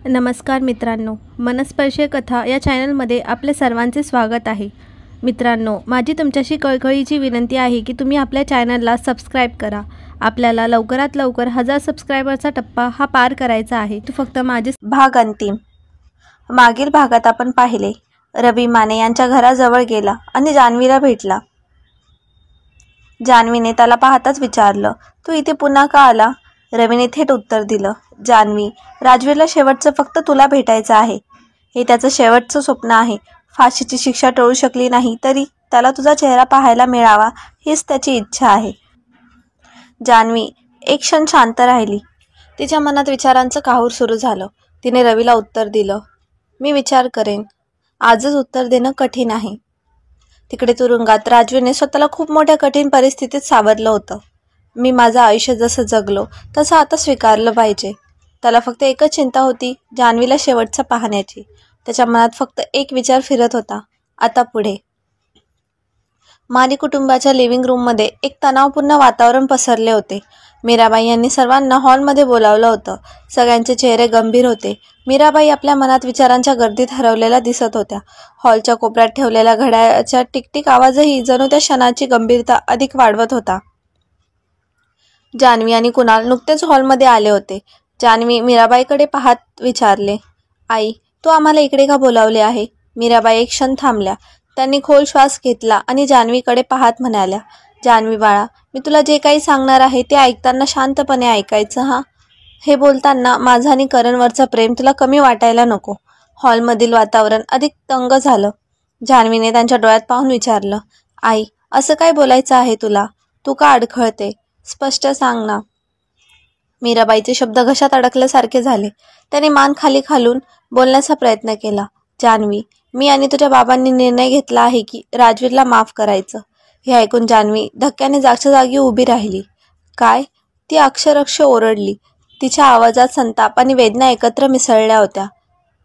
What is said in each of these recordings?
नमस्कार मित्रांनो, मनस्पर्शी कथा या चॅनलमध्ये आपले सर्वांचे स्वागत आहे. मित्रांनो, माझी तुमच्याशी कळकळीची विनंती आहे की तुम्ही आपल्या चॅनलला सबस्क्राईब करा. आपल्याला लवकरात लवकर 1000 सबस्क्रायबरचा टप्पा हा पार करायचा आहे. तो फक्त माझे भाग अंतिम. मागील भागात आपण पाहिले, रवी माने यांच्या घराजवळ गेला आणि जान्हवीला भेटला. जान्हवीने त्याला पाहताच विचारलं, तू इथे पुन्हा का आला? रवीने थेट उत्तर दिलं, जान्हवी, राजवीरला शेवटचं फक्त तुला भेटायचं आहे. हे त्याचं शेवटचं स्वप्न आहे. फाशीची शिक्षा टळू शकली नाही तरी त्याला तुझा चेहरा पाहायला मिळावा हीच त्याची इच्छा आहे. जान्हवी एक क्षण शांत राहिली. तिच्या मनात विचारांचं काहूर सुरू झालं. तिने रवीला उत्तर दिलं, मी विचार करेन. आजच उत्तर देणं कठीण आहे. तिकडे तुरुंगात राजवीरने स्वतःला खूप मोठ्या कठीण परिस्थितीत सावरलं होतं. मी माझं आयुष्य जसं जगलो तसं आता स्वीकारलं पाहिजे. त्याला फक्त एकच चिंता होती, जान्हवीला शेवटचं पाहण्याची. त्याच्या मनात फक्त एक विचार फिरत होता, आता पुढे. माने कुटुंबाच्या लिव्हिंग रूममध्ये एक तणावपूर्ण वातावरण पसरले होते. मीराबाई यांनी सर्वांना हॉलमध्ये बोलावलं होतं. सगळ्यांचे चेहरे गंभीर होते. मीराबाई आपल्या मनात विचारांच्या गर्दीत हरवलेल्या दिसत होत्या. हॉलच्या कोपऱ्यात ठेवलेल्या घड्याळाच्या टिकटिक आवाजही जणू त्या क्षणाची गंभीरता अधिक वाढवत होता. जान्हवी आणि कुणाल नुकतेच हॉलमध्ये आले होते. जान्हवी मीराबाईकडे पाहत विचारले, आई, तू आम्हाला इकडे का बोलावले आहे? मीराबाई एक क्षण थांबल्या. त्यांनी खोल श्वास घेतला आणि जान्हवीकडे पाहत म्हणाल्या, जान्हवी बाळा, मी तुला जे काही सांगणार आहे ते ऐकताना शांतपणे ऐकायचं हा. हे बोलताना माझं आणि करणवरचं प्रेम तुला कमी वाटायला नको. हॉलमधील वातावरण अधिक तंग झालं. जान्हवीने त्यांच्या डोळ्यात पाहून विचारलं, आई, असं काय बोलायचं आहे तुला? तू का अडखळते? स्पष्ट सांग ना. मीराबाईचे शब्द घशात अडकल्यासारखे झाले. त्याने मान खाली घालून बोलण्याचा प्रयत्न केला, जान्हवी, मी आणि तुझ्या बाबांनी निर्णय घेतला आहे की राजवीरला माफ करायचं. हे ऐकून जान्हवी धक्क्याने जागच्या जागी उभी राहिली. काय? ती अक्षरशः ओरडली. तिच्या आवाजात संताप आणि वेदना एकत्र मिसळल्या होत्या.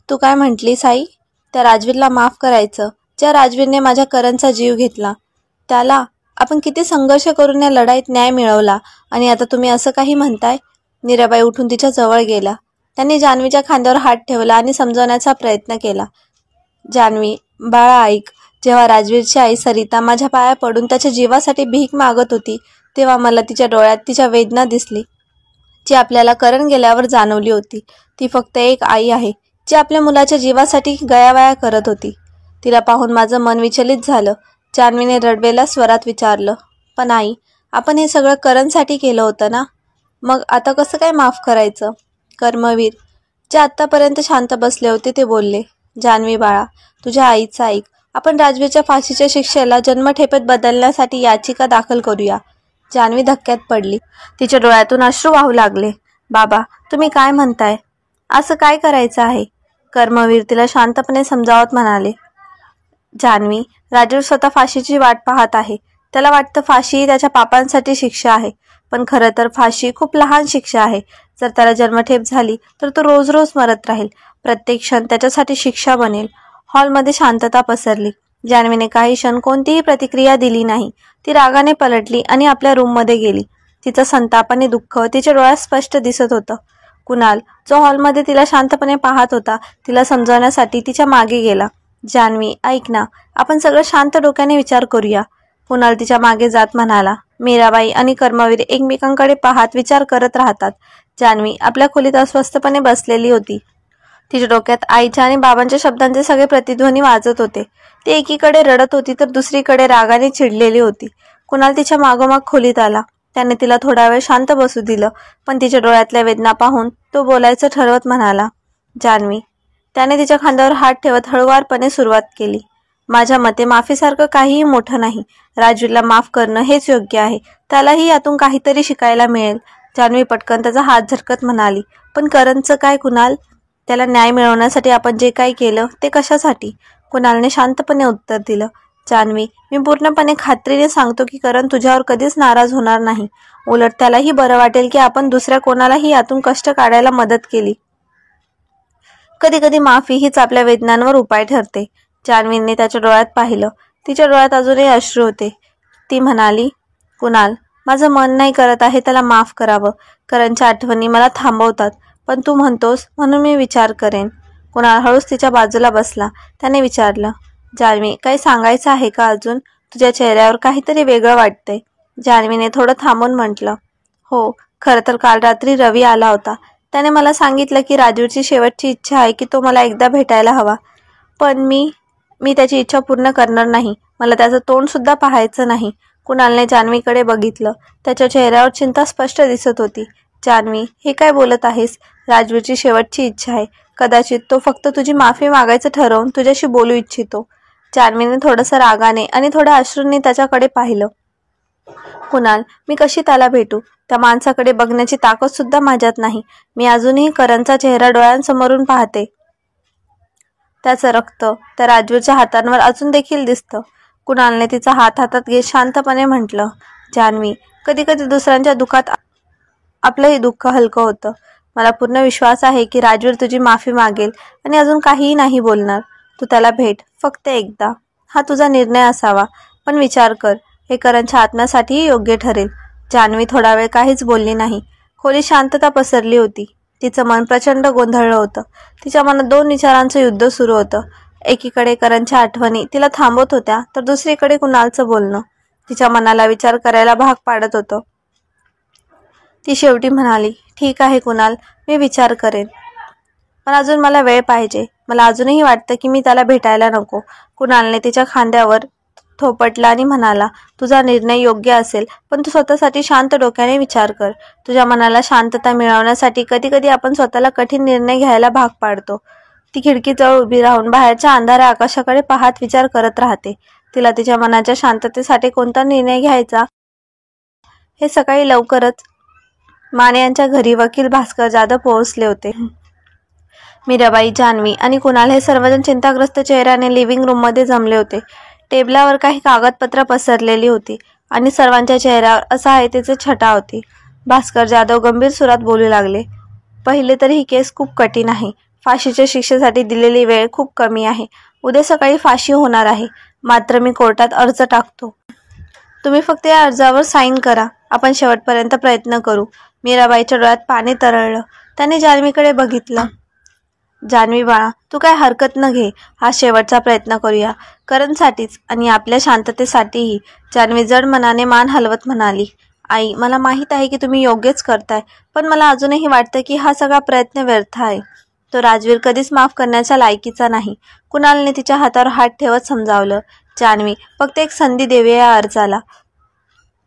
तू काय म्हटलीस आई? त्या राजवीरला माफ करायचं, ज्या राजवीरने माझ्या करणचा जीव घेतला? त्याला आपण किती संघर्ष करून या लढाईत न्याय मिळवला आणि आता तुम्ही असं काही म्हणताय? मीराबाई उठून तिच्या जवळ गेला. त्यांनी जान्हवीच्या खांद्यावर हात ठेवला आणि समजवण्याचा प्रयत्न केला. जान्हवी बाळा ऐक, जेव्हा राजवीरची आई सरिता माझ्या पाया पडून त्याच्या जीवासाठी भीक मागत होती तेव्हा मला तिच्या डोळ्यात तिच्या वेदना दिसली, जी आपल्याला करण गेल्यावर जाणवली होती. ती फक्त एक आई आहे जी आपल्या मुलाच्या जीवासाठी गयावया करत होती. तिला पाहून माझं मन विचलित झालं. जान्हवीने रडवेल्या स्वरात विचारलं, पण आई, आपण हे सगळं करणसाठी केलं होतं ना? मग आता कसं काय माफ करायचं? कर्मवीर, जे आत्तापर्यंत शांत बसले होते ते बोलले, जान्हवी बाळा, तुझ्या आईचं ऐक. आपण राजवीरच्या फाशीच्या शिक्षेला जन्मठेपेत बदलण्यासाठी याचिका दाखल करूया. जान्हवी धक्क्यात पडली. तिच्या डोळ्यातून अश्रू वाहू लागले. बाबा, तुम्ही काय म्हणताय? असं काय करायचं आहे? कर्मवीर तिला शांतपणे समजावत म्हणाले, जान्हवी, राजवीर स्वतः फाशीची वाट पाहत आहे. त्याला वाटतं फाशी ही त्याच्या पापांसाठी शिक्षा आहे, पण खरं तर फाशी खूप लहान शिक्षा आहे. जर त्याला जन्मठेप झाली तर तो रोज रोज मरत राहील. प्रत्येक क्षण त्याच्यासाठी शिक्षा बनेल. हॉलमध्ये शांतता पसरली. जान्हवीने काही क्षण कोणतीही प्रतिक्रिया दिली नाही. ती रागाने पलटली आणि आपल्या रूममध्ये गेली. तिचं संताप आणि दुःख तिच्या डोळ्यात स्पष्ट दिसत होतं. कुणाल, जो हॉलमध्ये तिला शांतपणे पाहत होता, तिला समजावण्यासाठी तिच्या मागे गेला. जान्हवी ऐक ना, आपण सगळं शांत डोक्याने विचार करूया. कुणाल तिच्या मागे जात म्हणाला. मीराबाई आणि कर्मवीर एकमेकांकडे पाहत विचार करत राहतात. जान्हवी आपल्या खोलीत अस्वस्थपणे बसलेली होती. तिच्या डोक्यात आईच्या आणि बाबांच्या शब्दांचे सगळे प्रतिध्वनी वाजत होते. ती एकीकडे रडत होती तर दुसरीकडे रागाने चिडलेली होती. कुणाल तिच्या मागोमाग खोलीत आला. त्याने तिला थोडा वेळ शांत बसू दिलं, पण तिच्या डोळ्यातल्या वेदना पाहून तो बोलायचं ठरवत म्हणाला, जान्हवी. त्याने तिच्या खांद्यावर हात ठेवत हळुवारपणे सुरुवात केली, माझ्या मते माफीसारखं काहीही मोठं नाही. राजवीरला माफ करणं हेच योग्य आहे. त्यालाही यातून काहीतरी शिकायला मिळेल. जान्हवी पटकन त्याचा हात झटकत म्हणाली, पण करणचं काय कुणाल? त्याला न्याय मिळवण्यासाठी आपण जे काही केलं ते कशासाठी? कुणालने शांतपणे उत्तर दिलं, जान्हवी, मी पूर्णपणे खात्रीने सांगतो की करण तुझ्यावर कधीच नाराज होणार नाही. उलट त्यालाही बरं वाटेल की आपण दुसऱ्या कोणालाही यातून कष्ट काढायला मदत केली. कधी कधी माफी हीच आपल्या वेदनांवर उपाय ठरते. जान्हवीने त्याच्या डोळ्यात पाहिलं. तिच्या डोळ्यात अजूनही अश्रू होते. ती म्हणाली, कुणाल, माझं मन नाही करत आहे त्याला माफ करावं. करणच्या आठवणी मला थांबवतात, पण तू म्हणतोस म्हणून मी विचार करेन. कुणाल हळूच तिच्या बाजूला बसला. त्याने विचारलं, जान्हवी, काही सांगायचं आहे का अजून? तुझ्या चेहऱ्यावर काहीतरी वेगळं वाटतंय. जान्हवीने थोडं थांबून म्हटलं, हो, खरं तर काल रात्री रवी आला होता. त्याने मला सांगितलं की राजवीरची शेवटची इच्छा आहे की तो मला एकदा भेटायला हवा. पण मी त्याची इच्छा पूर्ण करणार नाही. मला त्याचं तोंड सुद्धा पाहायचं नाही. कुणालने जान्हवीकडे बघितलं. त्याच्या चेहऱ्यावर चिंता स्पष्ट दिसत होती. जान्हवी, हे काय बोलत आहेस? राजवीरची शेवटची इच्छा आहे. कदाचित तो फक्त तुझी माफी मागायचं ठरवून तुझ्याशी बोलू इच्छितो. जान्हवीने थोडंसं रागाने आणि थोड्या अश्रूंनी त्याच्याकडे पाहिलं. कुणाल, मी कशी त्याला भेटू? त्या माणसाकडे बघण्याची ताकद सुद्धा माझ्यात नाही. मी अजूनही करणचा चेहरा डोळ्यांसमोरून पाहते. त्याचं रक्त त्या राजवीरच्या हातांवर अजून देखील दिसतं. कुणालने तिचा हात हातात घेत शांतपणे म्हटलं, जान्हवी, कधी कधी दुसऱ्यांच्या दुःखात आपलंही दुःख हलकं होतं. मला पूर्ण विश्वास आहे की राजवीर तुझी माफी मागेल आणि अजून काहीही नाही बोलणार. तू त्याला भेट, फक्त एकदा. हा तुझा निर्णय असावा, पण विचार कर, हे करणच्या आत्म्यासाठीही योग्य ठरेल. जान्हवी थोडा वेळ काहीच बोलली नाही. खोली शांतता पसरली होती. तिचं मन प्रचंड गोंधळलं होतं. तिच्या मनात दोन विचारांचं युद्ध सुरू होतं. एकीकडे करणच्या आठवणी तिला थांबवत होत्या, तर दुसरीकडे कुणालचं बोलणं तिच्या मनाला विचार करायला भाग पाडत होतं. ती शेवटी म्हणाली, ठीक आहे कुणाल, मी विचार करेन, पण अजून मला वेळ पाहिजे. मला अजूनही वाटतं की मी त्याला भेटायला नको. कुणालने तिच्या खांद्यावर थोपटला आणि म्हणाला, तुझा निर्णय योग्य असेल, पण तू स्वतःसाठी शांत डोक्याने विचार कर. तुझ्या मनाला शांतता मिळवण्यासाठी कधी कधी आपण स्वतःला कठीण निर्णय घ्यायला भाग पाडतो. ती खिडकीजवळ उभी राहून बाहेरच्या अंधाऱ्या आकाशाकडे पाहत विचार करत राहते. तिला तिच्या मनाच्या शांततेसाठी कोणता निर्णय घ्यायचा हे सकाळी लवकरच माने यांच्या घरी वकील भास्कर जाधव पोहोचले होते. मीराबाई, जान्हवी आणि कुणाल हे सर्वजण चिंताग्रस्त चेहऱ्याने लिव्हिंग रूममध्ये जमले होते. टेबलावर काही कागदपत्र पसरलेली होती आणि सर्वांच्या चेहऱ्यावर असहायतेची छटा होती. भास्कर जाधव गंभीर सुरात बोलू लागले, पहिले तर ही केस खूप कठीण आहे. फाशीच्या शिक्षेसाठी दिलेली वेळ खूप कमी आहे. उद्या सकाळी फाशी होणार आहे. मात्र मी कोर्टात अर्ज टाकतो. तुम्ही फक्त या अर्जावर साईन करा. आपण शेवटपर्यंत प्रयत्न करू. मीराबाईच्या डोळ्यात पाणी तरळलं. त्याने जान्हवीकडे बघितलं. जान्हवी बाळा, तू काय हरकत न घे. हा शेवटचा प्रयत्न करूया, करणसाठीच आणि आपल्या शांततेसाठीही. जान्हवी जड मनाने मान हलवत म्हणाली, आई, मला माहीत आहे की तुम्ही योग्यच करताय, पण मला अजूनही वाटतं की हा सगळा प्रयत्न व्यर्थ आहे. तो राजवीर कधीच माफ करण्याच्या लायकीचा नाही. कुणालने तिच्या हातावर हात ठेवत समजावलं, जान्हवी, फक्त एक संधी देऊया या अर्जाला.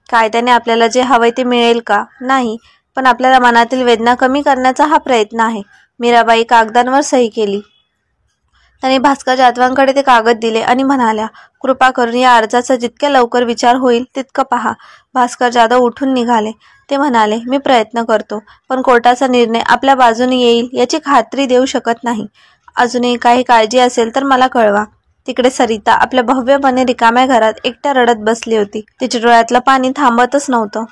कायद्याने आपल्याला जे हवंय ते मिळेल का? नाही, पण आपल्याला मनातील वेदना कमी करण्याचा हा प्रयत्न आहे. मीराबाई कागदांवर सही केली. त्याने भास्कर जाधवांकडे ते कागद दिले आणि म्हणाल्या, कृपा करून या अर्जाचा जितक्या लवकर विचार होईल तितकं पहा. भास्कर जाधव उठून निघाले. ते म्हणाले, मी प्रयत्न करतो, पण कोर्टाचा निर्णय आपल्या बाजूने येईल याची खात्री देऊ शकत नाही. अजूनही काही काळजी असेल तर मला कळवा. तिकडे सरिता आपल्या भव्यपणे रिकाम्या घरात एकट्या रडत बसली होती. तिच्या डोळ्यातलं पाणी थांबतच नव्हतं.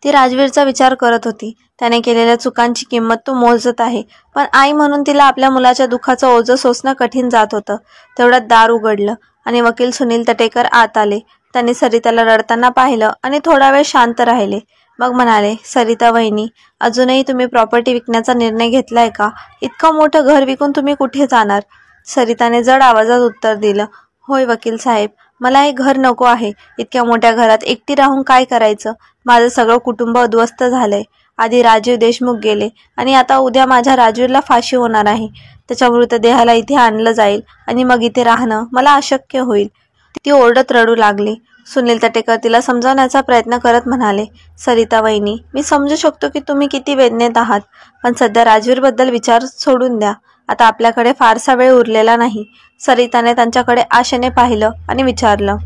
ती राजवीरचा विचार करत होती. त्याने केलेल्या चुकांची किंमत तो मोजत आहे, पण आई म्हणून तिला आपल्या मुलाच्या दुःखाचं ओझं सोसणं कठीण जात होतं. तेवढ्यात दार उघडलं आणि वकील सुनील तटेकर आत आले. त्यांनी सरिताला रडताना पाहिलं आणि थोडा वेळ शांत राहिले. मग म्हणाले, सरिता वहिनी, अजूनही तुम्ही प्रॉपर्टी विकण्याचा निर्णय घेतलाय का? इतकं मोठं घर विकून तुम्ही कुठे जाणार? सरिताने जड आवाजात उत्तर दिलं, होय वकील साहेब, मला हे घर नको आहे. इतक्या मोठ्या घरात एकटी राहून काय करायचं? माझं सगळं कुटुंब उद्ध्वस्त झालंय. आधी राजीव देशमुख गेले आणि आता उद्या माझ्या राजवीरला फाशी होणार आहे. त्याच्या मृतदेहाला इथे आणलं जाईल आणि मग इथे राहणं मला अशक्य होईल. ती ओरडत रडू लागली. सुनील तटेकर तिला समजावण्याचा प्रयत्न करत म्हणाले, सरिता वहिनी, मी समजू शकतो की तुम्ही किती वेदनेत आहात, पण सध्या राजवीरबद्दल विचार सोडून द्या. आता आपल्याकडे फारसा वेळ उरलेला नाही. सरिताने त्यांच्याकडे आशेने पाहिलं आणि विचारलं,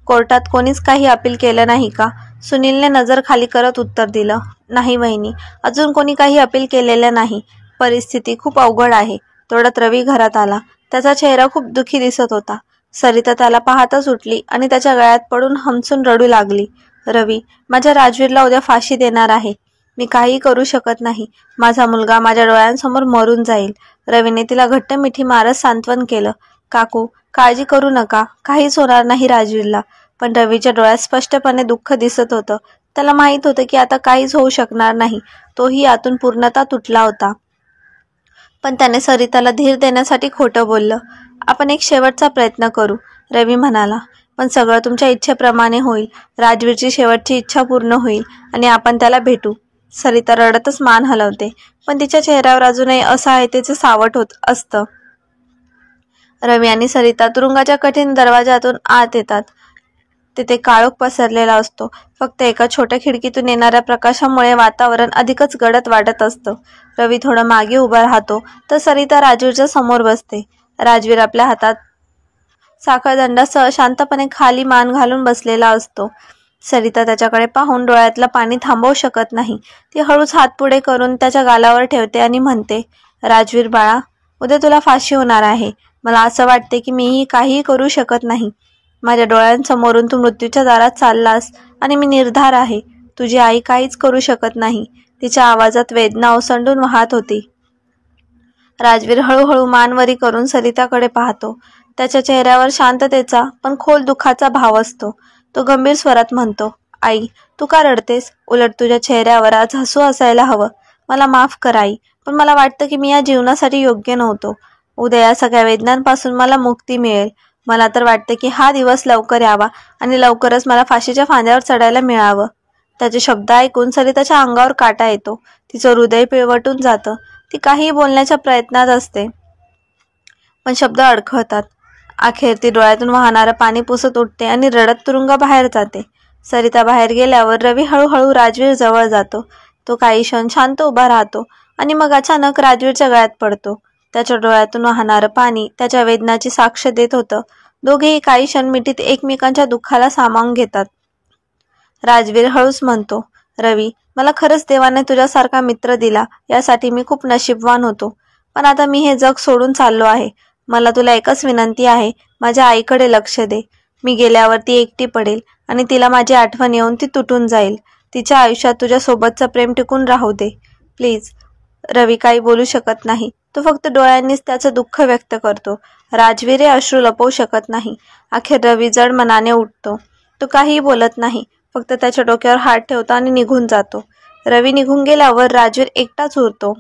कोर्टात कोणीच काही अपील केलं नाही का? सुनीलने नजर खाली करत उत्तर दिलं, नाही वहिनी, अजून कोणी काही अपील केलेलं नाही. परिस्थिती खूप अवघड आहे. तेवढ्यात रवी घरात आला. त्याचा चेहरा खूप दुःखी दिसत होता. सरिता त्याला पाहतच उठली आणि त्याच्या गळ्यात पडून हमसून रडू लागली. रवी, माझ्या राजवीरला उद्या फाशी देणार आहे. मी काही करू शकत नाही. माझा मुलगा माझ्या डोळ्यांसमोर मरून जाईल. रवीने तिला घट्ट मिठी मारत सांत्वन केलं. काकू, काळजी करू नका, काहीच होणार नाही राजवीरला. पण रवीच्या डोळ्यात स्पष्टपणे दुःख दिसत होतं. त्याला माहीत होतं की आता काहीच होऊ शकणार नाही. तोही आतून पूर्णतः तुटला होता. पण त्याने सरिताला धीर देण्यासाठी खोटं बोललं. आपण एक शेवटचा प्रयत्न करू, रवी म्हणाला. पण सगळं तुमच्या इच्छेप्रमाणे होईल. राजवीरची शेवटची इच्छा पूर्ण होईल आणि आपण त्याला भेटू. सरिता रडतच मान हलवते, पण तिच्या चेहऱ्यावर अजूनही असहायतेचे सावट होत असतं. रवी आणि सरिता तुरुंगाच्या कठीण दरवाजातून आत येतात. तिथे काळोख पसरलेला असतो. फक्त एका छोट्या खिडकीतून येणाऱ्या प्रकाशामुळे वातावरण अधिकच गडद वाटत असतं. रवी थोडं मागे उभा राहतो तर सरिता राजवीरच्या समोर बसते. राजवीर आपल्या हातात साखळदंडासह शांतपणे खाली मान घालून बसलेला असतो. सरिता त्याच्याकडे पाहून डोळ्यातलं पाणी थांबवू शकत नाही. ती हळूच हात पुढे करून त्याच्या गालावर ठेवते आणि म्हणते, राजवीर बाळा, उद्या तुला फाशी होणार आहे. मला असं वाटते की मीही काहीही करू शकत नाही. माझ्या डोळ्यांसमोरून तू मृत्यूच्या दारात चाललास आणि मी निर्धार आहे. तुझी आई काहीच करू शकत नाही. तिच्या आवाजात वेदना ओसंडून वाहत होती. राजवीर हळूहळू मानवरी करून सरिताकडे पाहतो. त्याच्या चेहऱ्यावर शांततेचा पण खोल दुःखाचा भाव असतो. तो गंभीर स्वरात म्हणतो, आई, तू का रडतेस? उलट तुझ्या चेहऱ्यावर आज हसू असायला हवं. मला माफ कर आई, पण मला वाटतं की मी या जीवनासाठी योग्य नव्हतो. उद्या या सगळ्या वेदनांपासून मला मुक्ती मिळेल. मला तर वाटतं की हा दिवस लवकर यावा आणि लवकरच मला फाशीच्या फांद्यावर चढायला मिळावं. त्याचे शब्द ऐकून सरिताच्या अंगावर काटा येतो. तिचं हृदय पिळवटून जातं. ती काहीही बोलण्याच्या प्रयत्नात असते, पण शब्द अडखळतात. अखेर ती डोळ्यातून वाहणारं पाणी पुसत उठते आणि रडत तुरुंगाबाहेर जाते. सरिता बाहेर गेल्यावर रवी हळूहळू राजवीर जवळ जातो. तो काही क्षण शांत उभा राहतो आणि मग अचानक राजवीरच्या गळ्यात पडतो. त्याच्या डोळ्यातून वाहणारं पाणी त्याच्या वेदनाची साक्ष देत होतं. दोघेही काही क्षण मिठीत एकमेकांच्या दुःखाला सामावून घेतात. राजवीर हळूच म्हणतो, रवी, मला खरंच देवाने तुझ्यासारखा मित्र दिला. यासाठी मी खूप नशीबवान होतो. पण आता मी हे जग सोडून चाललो आहे. मला तुला एकच विनंती आहे, माझ्या आईकडे लक्ष दे. मी गेल्यावर ती एकटी पडेल आणि तिला माझी आठवण येऊन ती तुटून जाईल. तिच्या आयुष्यात तुझ्या सोबतचं प्रेम टिकून राहू दे प्लीज. रवी काही बोलू शकत नाही. तो फक्त डोळ्यांनीच त्याचं दुःख व्यक्त करतो. राजवीर हे अश्रू लपवू शकत नाही. अखेर रवी जड मनाने उठतो. तो काहीही बोलत नाही, फक्त त्याच्या डोक्यावर हात ठेवतो आणि निघून जातो. रवी निघून गेल्यावर राजवीर एकटाच उरतो.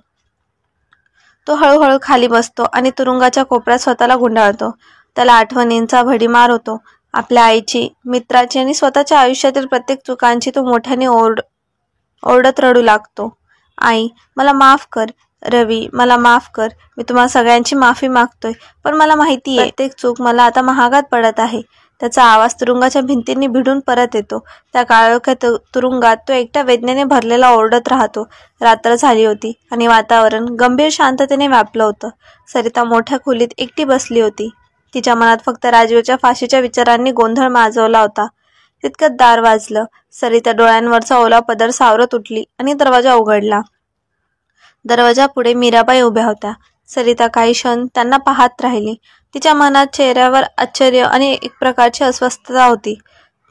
तो हळूहळू खाली बसतो आणि तुरुंगाच्या कोपऱ्यात स्वतःला गुंडाळतो. त्याला आठवणींचा भडीमार होतो. आपल्या आईची, मित्राची आणि स्वतःच्या आयुष्यातील प्रत्येक चुकांची तो मोठ्याने ओरडत रडू लागतो. आई, मला माफ कर. रवी, मला माफ कर. मी तुम्हा सगळ्यांची माफी मागतोय, पण मला माहिती आहे प्रत्येक चूक मला आता महागात पडत आहे. त्याचा आवाज तुरुंगाच्या भिंतींनी भिडून परत येतो. त्या काळोख्या तुरुंगात तो एकट्या वेदनेने भरलेला ओरडत राहतो. रात्र झाली होती आणि वातावरण गंभीर शांततेने व्यापलं होतं. सरिता मोठ्या खोलीत एकटी बसली होती. तिच्या मनात फक्त राजवीरच्या फाशीच्या विचारांनी गोंधळ माजवला होता. तितक्यात दार वाजलं. सरिता डोळ्यांवरचा ओला पदर सावरत उठली आणि दरवाजा उघडला. दरवाजापुढे मीराबाई उभ्या होत्या. सरिता काही क्षण त्यांना पाहत राहिली. तिच्या मनात चेहऱ्यावर आश्चर्य आणि एक प्रकारची अस्वस्थता होती.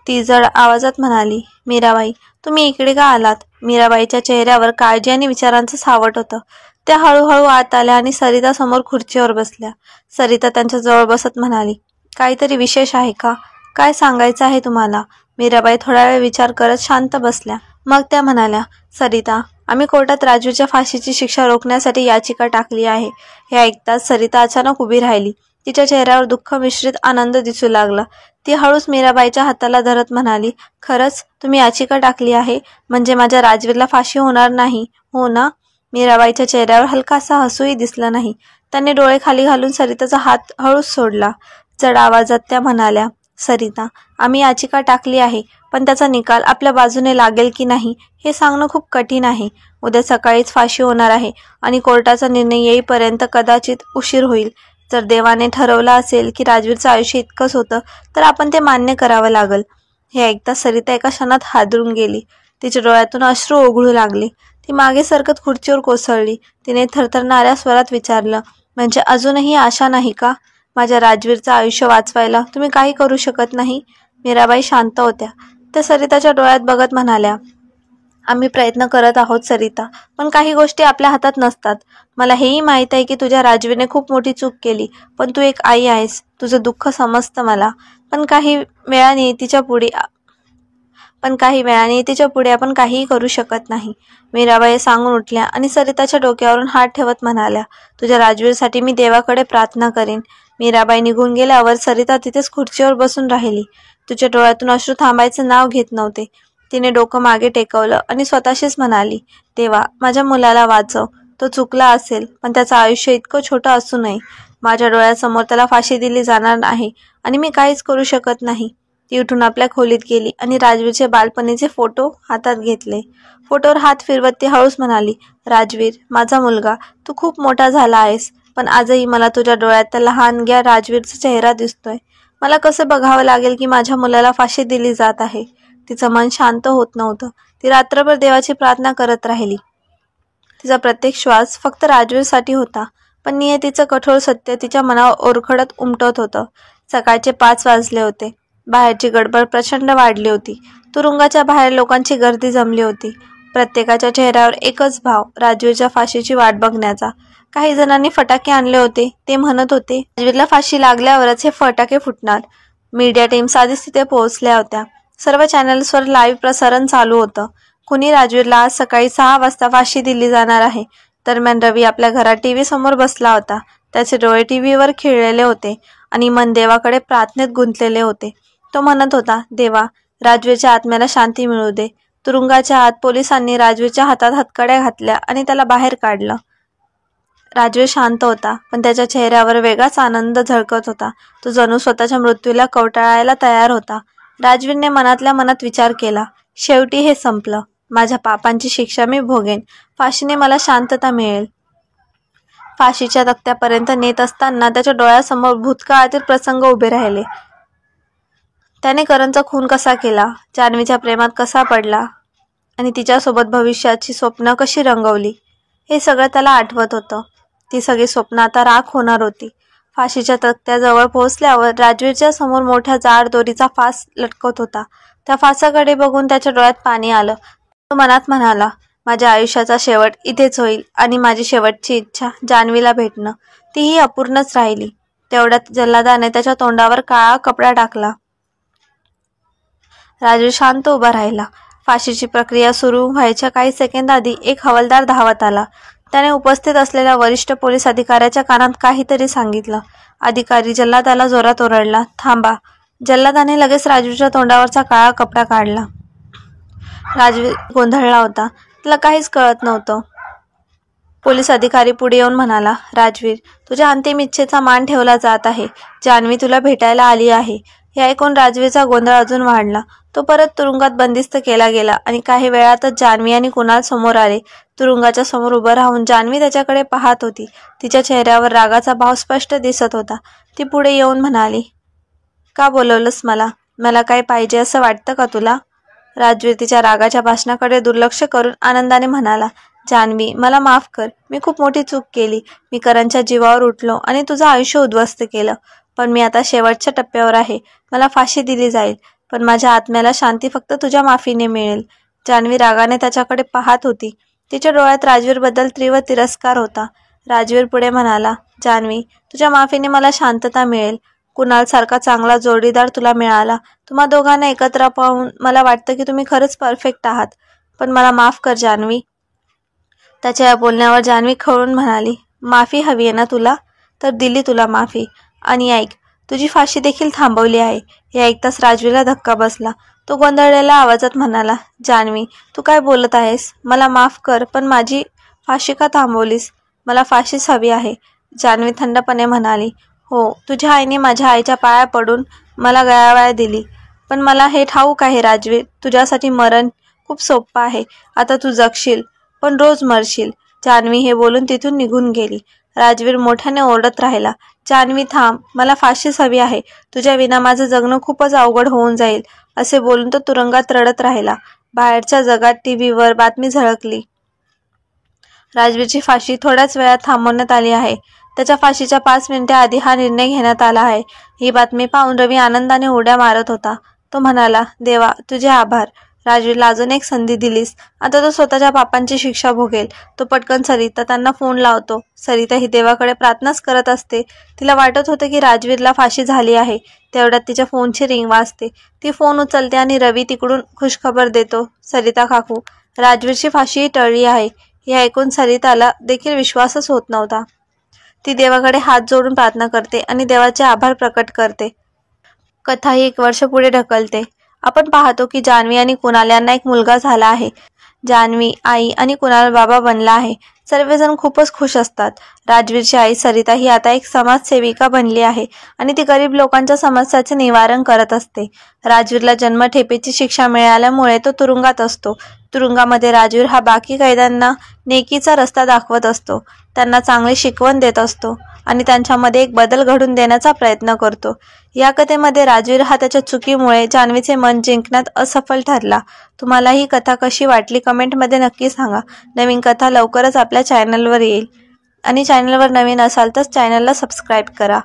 ती जड आवाजात म्हणाली, मीराबाई, तुम्ही इकडे का आलात? मीराबाईच्या चेहऱ्यावर काळजी आणि विचारांचं सावट होतं. त्या हळूहळू आत आल्या आणि सरिता समोर खुर्चीवर बसल्या. सरिता त्यांच्या जवळ बसत म्हणाली, काहीतरी विशेष आहे का? काय सांगायचं आहे तुम्हाला? मीराबाई थोडा वेळ विचार करत शांत बसल्या. मग त्या म्हणाल्या, सरिता, आम्ही कोर्टात राजूच्या फाशीची शिक्षा रोखण्यासाठी याचिका टाकली आहे. हे ऐकताच सरिता अचानक उभी राहिली. तिच्या चेहऱ्यावर दुःख मिश्रित आनंद दिसू लागला. ती हळूच मीराबाईच्या हाताला धरत म्हणाली, खरंच तुम्ही याचिका टाकली आहे? म्हणजे माझ्या राजवीरला फाशी होणार नाही, हो ना? मीराबाईच्या चेहऱ्यावर हलकासा हसूही दिसला नाही. त्यांनी डोळे खाली घालून सरिताचा हात हळूच सोडला. जड आवाजात त्या म्हणाल्या, सरिता, आम्ही याचिका टाकली आहे, पण त्याचा निकाल आपल्या बाजूने लागेल की नाही हे सांगणं खूप कठीण आहे. उद्या सकाळीच फाशी होणार आहे आणि कोर्टाचा निर्णय येईपर्यंत कदाचित उशीर होईल. जर देवाने ठरवलं असेल की राजवीरचं आयुष्य इतकंच होतं तर आपण ते मान्य करावं लागेल. हे ऐकता सरिता एका क्षणात हादरून गेली. तिच्या डोळ्यातून अश्रू ओघळू लागले. ती मागे सरकत खुर्चीवर कोसळली. तिने थरथरणाऱ्या स्वरात विचारलं, म्हणजे अजूनही आशा नाही का? माझ्या राजवीरचं आयुष्य वाचवायला तुम्ही काही करू शकत नाही? मीराबाई शांत होत्या. त्या सरिताच्या डोळ्यात बघत म्हणाल्या, आम्ही प्रयत्न करत आहोत सरिता, पण काही गोष्टी आपल्या हातात नसतात. मला हेही माहीत आहे की तुझ्या राजवीरने खूप मोठी चूक केली, पण तू एक आई आहेस. तुझं दुःख समजतं मला, पण काही वेळाने पण काही वेळाने तिच्या पुढे आपण काहीही करू शकत नाही. मीराबाई सांगून उठल्या आणि सरिताच्या डोक्यावरून हात ठेवत म्हणाल्या, तुझ्या राजवीरसाठी मी देवाकडे प्रार्थना करीन. मीराबाई निघून गेल्यावर सरिता तिथेच खुर्चीवर बसून राहिली. तुझ्या डोळ्यातून अश्रू थांबायचं नाव घेत नव्हते. तिने डोकं मागे टेकवलं आणि स्वतःशीच म्हणाली, देवा, माझ्या मुलाला वाचव. तो चुकला असेल, पण त्याचं आयुष्य इतकं छोटं असू नये. माझ्या डोळ्यासमोर त्याला फाशी दिली जाणार नाही आणि मी काहीच करू शकत नाही. ती उठून आपल्या खोलीत गेली आणि राजवीरचे बालपणीचे फोटो हातात घेतले. फोटोवर हात फिरवत ती हळूच म्हणाली, राजवीर, माझा मुलगा, तू खूप मोठा झाला आहेस, पण आजही मला तुझ्या डोळ्यात त्या लहानग्या राजवीरचा चेहरा दिसतोय. मला कसं बघावं लागेल की माझ्या मुलाला फाशी दिली जात आहे. तिचं मन शांत होत नव्हतं. ती रात्रभर देवाची प्रार्थना करत राहिली. तिचा प्रत्येक श्वास फक्त राजवीरसाठी होता, पण नियतीचं कठोर सत्य तिच्या मनावर ओरखडत उमटत होतं. सकाळचे 5 वाजले होते. बाहेरची गडबड प्रचंड वाढली होती. तुरुंगाच्या बाहेर लोकांची गर्दी जमली होती. प्रत्येकाच्या चेहऱ्यावर एकच भाव, राजवीरच्या फाशीची वाट बघण्याचा. काही जणांनी फटाके आणले होते. ते म्हणत होते, राजवीरला फाशी लागल्यावरच हे फटाके फुटणार. मीडिया टीम्स आधीच तिथे पोहोचल्या होत्या. सर्व चॅनल्सवर लाईव्ह प्रसारण चालू होतं. कुणी राजवीरला आज सकाळी 6 वाजता फाशी दिली जाणार आहे. दरम्यान रवी आपल्या घरात टीव्ही समोर बसला होता. त्याचे डोळे टीव्हीवर खिळलेले होते आणि मन देवाकडे प्रार्थनेत गुंतलेले होते. तो म्हणत होता, देवा, राजवीरच्या आत्म्याला शांती मिळू दे. तुरुंगाच्या आत पोलिसांनी राजवीरच्या हातात हतकड्या घातल्या आणि त्याला बाहेर काढलं. राजवीर शांत होता, पण त्याच्या चेहऱ्यावर वेगळाच आनंद झळकत होता. तो जणू स्वतःच्या मृत्यूला कवटाळायला तयार होता. राजवीरने मनातल्या मनात विचार केला, शेवटी हे संपलं. माझ्या पापांची शिक्षा मी भोगेन. फाशीने मला शांतता मिळेल. फाशीच्या तक्त्यापर्यंत नेत असताना त्याच्या डोळ्यासमोर भूतकाळातील प्रसंग उभे राहिले. त्याने करणचा खून कसा केला, जान्हवीच्या प्रेमात कसा पडला आणि तिच्यासोबत भविष्याची स्वप्न कशी रंगवली, हे सगळं त्याला आठवत होतं. ती सगळी स्वप्न आता राख होणार होती. फाशीच्या तक्त्याजवळ पोहोचल्यावर राजवीरच्या समोर मोठ्या जाड दोरीचा फास लटकत होता. त्या फासाकडे बघून त्याच्या डोळ्यात पाणी आलं. तो मनात म्हणाला, माझ्या आयुष्याचा शेवट इथेच होईल आणि माझी शेवटची इच्छा जान्हवीला भेटणं, तीही अपूर्णच राहिली. तेवढ्यात जल्लादाने त्याच्या तोंडावर काळा कपडा टाकला. राजवीर शांत उभा राहिला. फाशीची प्रक्रिया सुरू व्हायच्या काही सेकंद आधी एक हवालदार धावत आला. त्याने उपस्थित असलेल्या वरिष्ठ पोलीस अधिकाऱ्याच्या कानात काहीतरी सांगितलं. अधिकारी जल्लादाला जोरात ओरडला, थांबा. जल्लादाने लगेच राजवीरच्या तोंडावरचा काळा कपडा काढला. राजवीर गोंधळला होता. त्याला काहीच कळत नव्हतं. पोलीस अधिकारी पुढे येऊन म्हणाला, राजवीर, तुझ्या अंतिम इच्छेचा मान ठेवला जात आहे. जान्हवी तुला भेटायला आली आहे. हे ऐकून राजवीरचा गोंधळ अजून वाढला. तो परत तुरुंगात बंदिस्त केला गेला आणि काही वेळातच जान्हवी आणि कुणाल समोर आले. तुरुंगाच्या समोर उभं राहून जान्हवी त्याच्याकडे पाहत होती. तिच्या चेहऱ्यावर रागाचा भाव स्पष्ट दिसत होता. ती पुढे येऊन म्हणाली, का बोलवलंस मला? मला काय पाहिजे असं वाटतं का तुला? राजवीर तिच्या रागाच्या भाषणाकडे दुर्लक्ष करून आनंदाने म्हणाला, जान्हवी, मला माफ कर. मी खूप मोठी चूक केली. मी करणच्या जीवावर उठलो आणि तुझं आयुष्य उद्ध्वस्त केलं. पण मी आता शेवटच्या टप्प्यावर आहे. मला फाशी दिली जाईल, पण माझ्या आत्म्याला शांती फक्त तुझ्या माफीने मिळेल. जान्हवी रागाने त्याच्याकडे पाहत होती. तिच्या डोळ्यात राजवीरबद्दल तीव्र तिरस्कार होता. राजवीर पुढे म्हणाला, जान्हवी, तुझ्या माफीने मला शांतता मिळेल. कुणाल सारखा चांगला जोडीदार तुला मिळाला. तुम्हा दोघांना एकत्र पाहून मला वाटतं की तुम्ही खरंच परफेक्ट आहात. पण मला माफ कर जान्हवी. त्याच्या या बोलण्यावर जान्हवी खवळून म्हणाली, माफी हवी आहे ना तुला? तर दिली तुला माफी. आणि ऐक, तुझी फाशी देखील थांबवली आहे. हे ऐकताच राजवीरला धक्का बसला. तो गोंधळलेल्या आवाजात म्हणाला, जान्हवी, तू काय बोलत आहेस? मला माफ कर, पण माझी फाशी का थांबवलीस? मला फाशीच हवी आहे. जान्हवी थंडपणे म्हणाली, हो, तुझ्या आईने माझ्या आईच्या पाया पडून मला गयावया दिली. पण मला हे ठाऊक आहे राजवीर, तुझ्यासाठी मरण खूप सोपं आहे. आता तू जगशील, पण रोज मरशील. जान्हवी हे बोलून तिथून निघून गेली. राजवीर मोठ्याने ओरडत राहिला, जान्हवी थांब, मला फाशीच हवी आहे. तुझ्या विना माझं जगणं खूपच अवघड होऊन जाईल. असे बोलून तो तुरुंगात रडत राहिला. बाहेरच्या जगात टीव्हीवर बातमी झळकली, राजवीरची फाशी थोड्याच वेळात थांबवण्यात आली आहे. त्याच्या फाशीच्या 5 मिनिटे आधी हा निर्णय घेण्यात आला आहे. ही बातमी पाहून रवी आनंदाने उड्या मारत होता. तो म्हणाला, देवा, तुझे आभार. राजवीरला अजून एक संधी दिलीस, आता तो स्वतःच्या पापांची शिक्षा भोगेल. तो पटकन सरिता त्यांना फोन लावतो. सरिता ही देवाकडे प्रार्थनाच करत असते. तिला वाटत होतं की राजवीरला फाशी झाली आहे. तेवढ्यात तिच्या फोनची रिंग वाजते. ती फोन उचलते आणि रवी तिकडून खुशखबर देतो. सरिता काकू, राजवीरची फाशी टळली आहे. हे ऐकून सरिताला देखील विश्वासच होत नव्हता. ती देवाकडे हात जोडून प्रार्थना करते आणि देवाचे आभार प्रकट करते. कथा ही 1 वर्ष पुढे ढकलते. आपण पाहतो की जान्हवी आणि कुणाल यांना एक मुलगा झाला आहे. जान्हवी आई आणि कुणाल बाबा बनला आहे. सर्वजण खूपच खुश असतात. राजवीरची आई सरिता ही आता एक समाजसेविका बनली आहे आणि ती गरीब लोकांच्या समस्याचे निवारण करत असते. राजवीरला जन्मठेपेची शिक्षा मिळाल्यामुळे तो तुरुंगात असतो. तुरुंगामध्ये राजवीर हा बाकी कैद्यांना नेकीचा रस्ता दाखवत असतो. त्यांना चांगली शिकवण देत असतो आणि त्यांच्यामध्ये एक बदल घडून देण्याचा प्रयत्न करतो. या कथेमध्ये राजवीर हा त्याच्या चुकीमुळे जान्हवीचे मन जिंकण्यात असफल ठरला. तुम्हाला ही कथा कशी वाटली कमेंटमध्ये नक्की सांगा. नवीन कथा लवकरच आपल्या चॅनलवर येईल आणि चॅनलवर नवीन असाल तर चॅनलला सबस्क्राईब करा.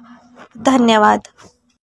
धन्यवाद.